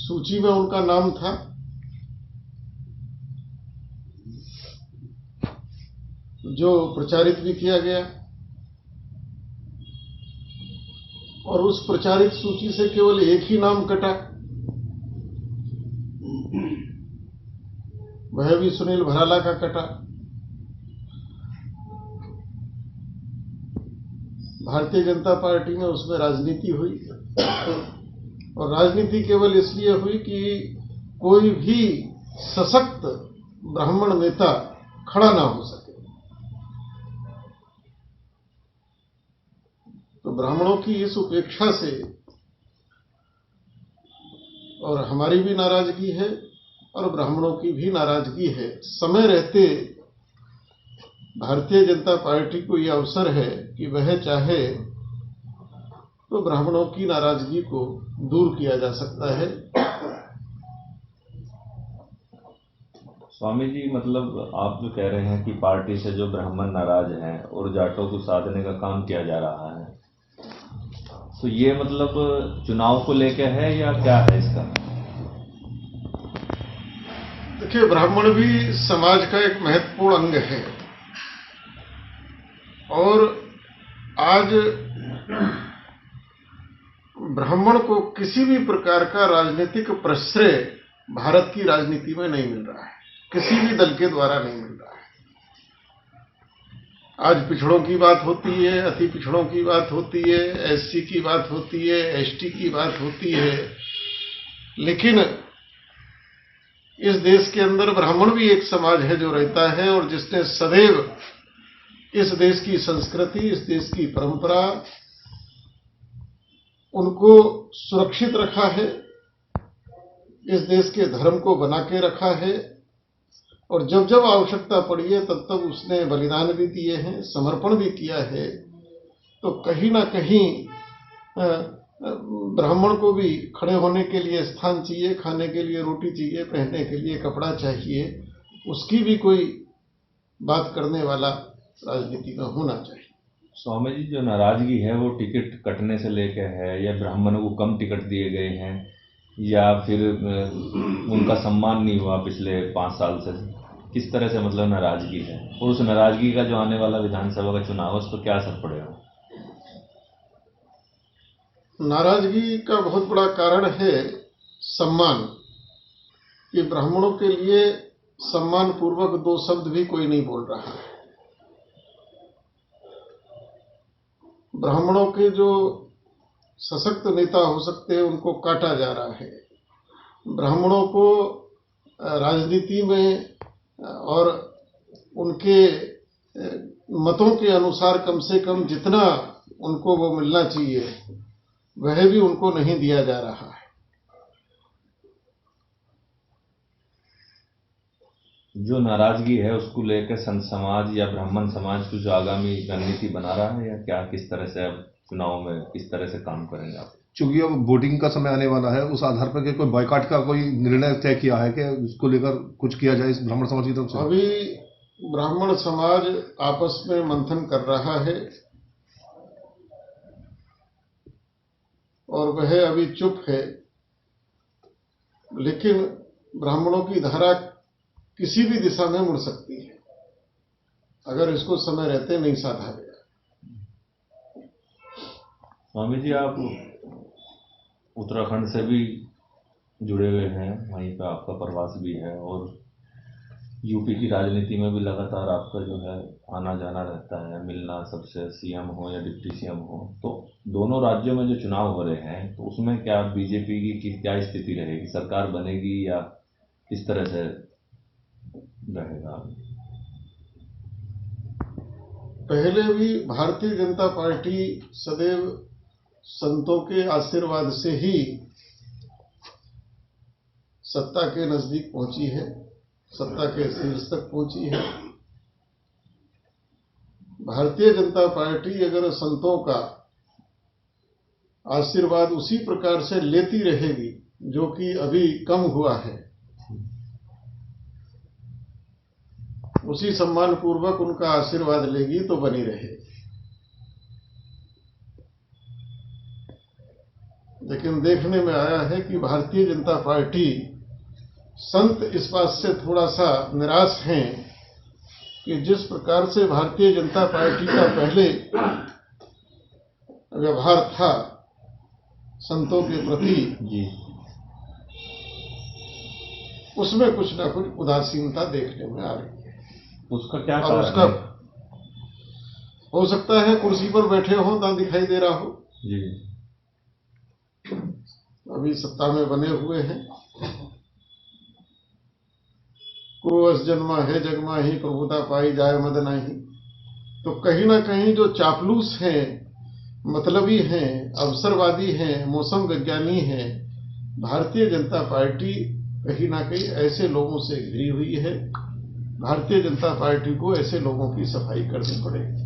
सूची में उनका नाम था। जो प्रचारित भी किया गया और उस प्रचारित सूची से केवल एक ही नाम कटा, वह भी सुनील भराला का कटा। भारतीय जनता पार्टी में उसमें राजनीति हुई और राजनीति केवल इसलिए हुई कि कोई भी सशक्त ब्राह्मण नेता खड़ा ना हो सके। तो ब्राह्मणों की इस उपेक्षा से और हमारी भी नाराजगी है और ब्राह्मणों की भी नाराजगी है। समय रहते भारतीय जनता पार्टी को यह अवसर है कि वह चाहे तो ब्राह्मणों की नाराजगी को दूर किया जा सकता है। स्वामी जी, मतलब आप जो कह रहे हैं कि पार्टी से जो ब्राह्मण नाराज हैं और जाटों को साधने का काम किया जा रहा है, तो ये मतलब चुनाव को लेकर है या क्या है इसका? देखिए, ब्राह्मण भी समाज का एक महत्वपूर्ण अंग है और आज ब्राह्मण को किसी भी प्रकार का राजनीतिक प्रश्रय भारत की राजनीति में नहीं मिल रहा है, किसी भी दल के द्वारा नहीं मिल रहा है। आज पिछड़ों की बात होती है, अति पिछड़ों की बात होती है, एससी की बात होती है, एसटी की बात होती है, लेकिन इस देश के अंदर ब्राह्मण भी एक समाज है जो रहता है और जिसने सदैव इस देश की संस्कृति, इस देश की परंपरा उनको सुरक्षित रखा है, इस देश के धर्म को बना के रखा है और जब जब आवश्यकता पड़ी है तब तब उसने बलिदान भी दिए हैं, समर्पण भी किया है। तो कहीं ना कहीं ब्राह्मण को भी खड़े होने के लिए स्थान चाहिए, खाने के लिए रोटी चाहिए, पहनने के लिए कपड़ा चाहिए, उसकी भी कोई बात करने वाला राजनीति में होना चाहिए। स्वामी जी, जो नाराजगी है वो टिकट कटने से लेकर है या ब्राह्मणों को कम टिकट दिए गए हैं या फिर उनका सम्मान नहीं हुआ पिछले 5 साल से, किस तरह से मतलब नाराजगी है? और उस नाराजगी का जो आने वाला विधानसभा का चुनाव है उस पर क्या असर पड़ेगा? नाराजगी का बहुत बड़ा कारण है सम्मान। कि ब्राह्मणों के लिए सम्मान पूर्वक 2 शब्द भी कोई नहीं बोल रहा है। ब्राह्मणों के जो सशक्त नेता हो सकते हैं उनको काटा जा रहा है। ब्राह्मणों को राजनीति में और उनके मतों के अनुसार कम से कम जितना उनको वो मिलना चाहिए वह भी उनको नहीं दिया जा रहा है। जो नाराजगी है उसको लेकर संत समाज या ब्राह्मण समाज कुछ आगामी रणनीति बना रहा है या क्या, किस तरह से अब चुनाव में किस तरह से काम करेंगे आप? चूंकि अब वोटिंग का समय आने वाला है, उस आधार पर कोई बॉयकॉट का कोई निर्णय तय किया है कि उसको लेकर कुछ किया जाए इस ब्राह्मण समाज की तरफ से? अभी ब्राह्मण समाज आपस में मंथन कर रहा है और वह अभी चुप है, लेकिन ब्राह्मणों की धारा किसी भी दिशा में मुड़ सकती है अगर इसको समय रहते नहीं साधा गया। स्वामी जी, आप उत्तराखंड से भी जुड़े हुए हैं, वहीं पर आपका प्रवास भी है और यूपी की राजनीति में भी लगातार आपका जो है आना जाना रहता है, मिलना सबसे, सीएम हो या डिप्टी सीएम हो। तो दोनों राज्यों में जो चुनाव हो रहे हैं तो उसमें क्या बीजेपी की क्या स्थिति रहेगी? सरकार बनेगी या किस तरह से रहेगा? पहले भी भारतीय जनता पार्टी सदैव संतों के आशीर्वाद से ही सत्ता के नजदीक पहुंची है, सत्ता के शीर्ष तक पहुंची है। भारतीय जनता पार्टी अगर संतों का आशीर्वाद उसी प्रकार से लेती रहेगी जो कि अभी कम हुआ है, उसी सम्मान पूर्वक उनका आशीर्वाद लेगी तो बनी रहेगी। लेकिन देखने में आया है कि भारतीय जनता पार्टी संत इस बात से थोड़ा सा निराश हैं कि जिस प्रकार से भारतीय जनता पार्टी का पहले व्यवहार था संतों के प्रति, जी, उसमें कुछ ना कुछ उदासीनता देखने में आ रही है। उसका क्या और कारण उसका है? हो सकता है कुर्सी पर बैठे हो ना दिखाई दे रहा हो, जी, अभी सत्ता में बने हुए हैं। कुअस जन्मा है जगमा ही प्रभुता पाई जाए मद नाही। तो कहीं ना कहीं जो चापलूस हैं, मतलबी हैं, अवसरवादी हैं, मौसम विज्ञानी हैं, भारतीय जनता पार्टी कहीं ना कहीं ऐसे लोगों से घिरी हुई है। भारतीय जनता पार्टी को ऐसे लोगों की सफाई करनी पड़ेगी।